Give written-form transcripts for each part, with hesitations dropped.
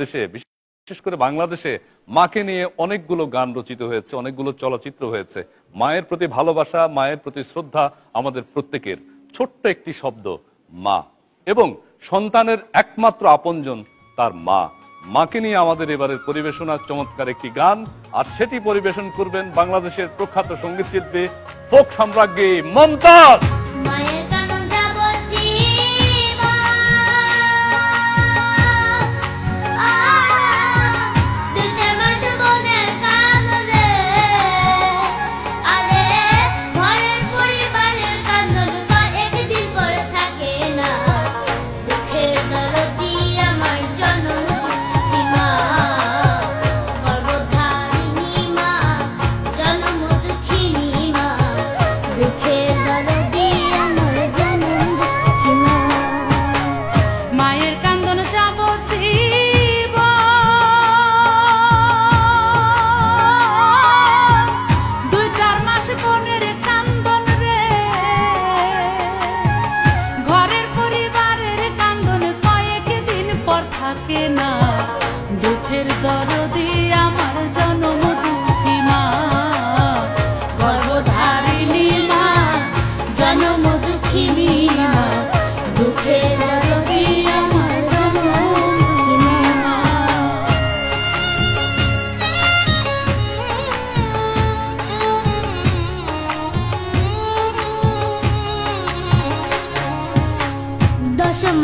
দেশে বিশেষ করে বাংলাদেশে মাকে নিয়ে অনেকগুলো গান রচিত হয়েছে, অনেকগুলো চলচ্চিত্র হয়েছে। মায়ের প্রতি ভালোবাসা, মায়ের প্রতি শ্রদ্ধা আমাদের প্রত্যেকের। ছোট্ট একটি শব্দ মা, এবং সন্তানের একমাত্র আপনজন তার মা। মাকে নিয়ে আমাদের এবারের পরিবেশনা চমৎকার একটি গান, আর সেটি পরিবেশন করবেন বাংলাদেশের প্রখ্যাত সঙ্গীত শিল্পী, ফোক সম্রাজ্ঞী মমতাজ।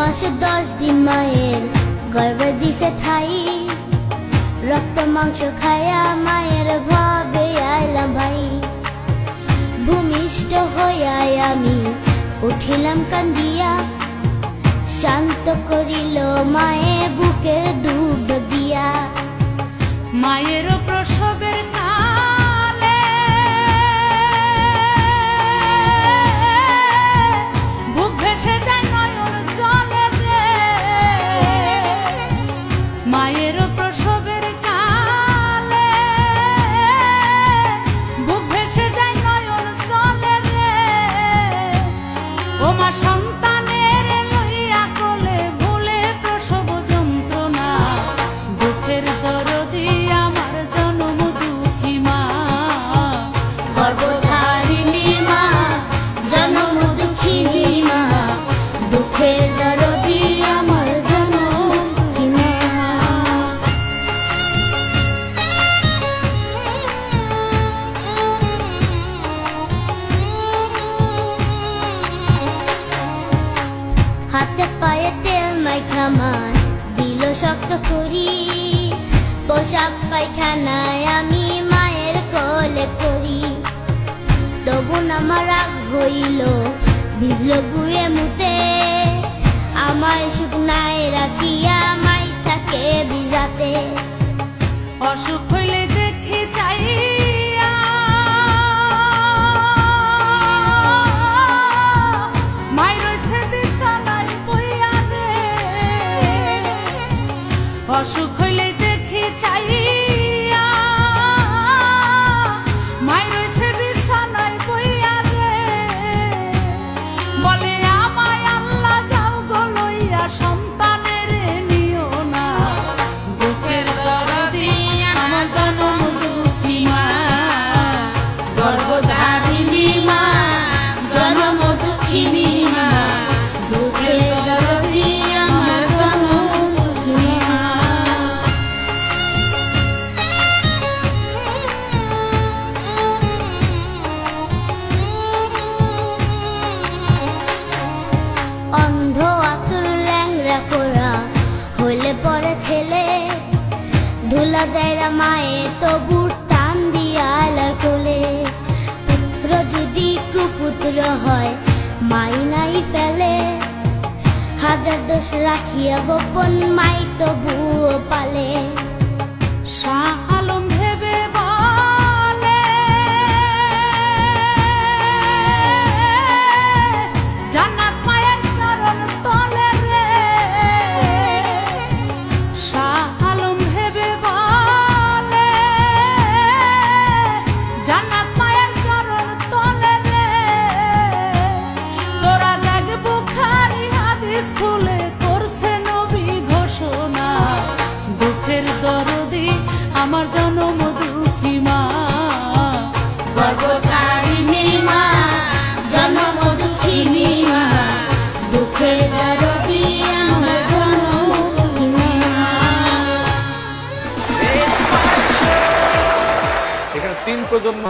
মাসে 10 দিন মায়ের গর্ভে দিছে ঠাই, রক্ত মাংস খায়া মায়ের ভাবে আইলাম ভাই। ভূমিষ্ঠ হইয়া আমি উঠিলাম কান্দিয়া, শান্ত করিল মায়ে বুকের দুধ দিয়া। মায়ের প্রসবের হাতে পায়ে তেল মাইখা মায় দিল শক্ত করি, পোশাক পায়খানায় আমি মায়ের কোলে করি। তবু আমার রাগ হইল ভিজল গুয়ে মুতে, আমায় শুকনায় রাখিয়া মাই তাকে ভিজাতে। অসুখ হইলে দেখি চাই অসুখ হইলে দেখি চাইয়া মাই রয়েছে বিছানায় বইয়া রে, বলে আমায় আল্লাহ যাও গো লইয়া সন্তানের নিও না। দুঃখের দরদি আমার জনম দুঃখী মা, গর্ভধারিণী মা, জনম দুঃখিনী মা, দুঃখের দরদি আমার জনম দুঃখী মা। অন্ধ আতুর ল্যাংরা কোরা হইলে পরে ছেলে, ধুলা যায়রা মায়ে তবু টান দিয়া কোলে। পুত্র যদি কুপুত্র হয় মাই নাই ফেলে, হাজার দোষ রাখিয়া গোপন মাই তবুও পালে। শাহ আলম ভেবে জান্নাত মায়ের চরণ তলে রে, শাহ আলম ভেবে বলে জান্নাত মায়ের চরণ তলে রে। তোরা দেখ বুখারী হাদিস খুলে করছে নবী ঘোষণা। আমার জনম দুঃখী মা। গর্ভধারিণী মা, জনম দুঃখিনী মা, দুঃখের দরদি আমার জনম দুঃখিনী মা। এখানে 3 প্রজন্ম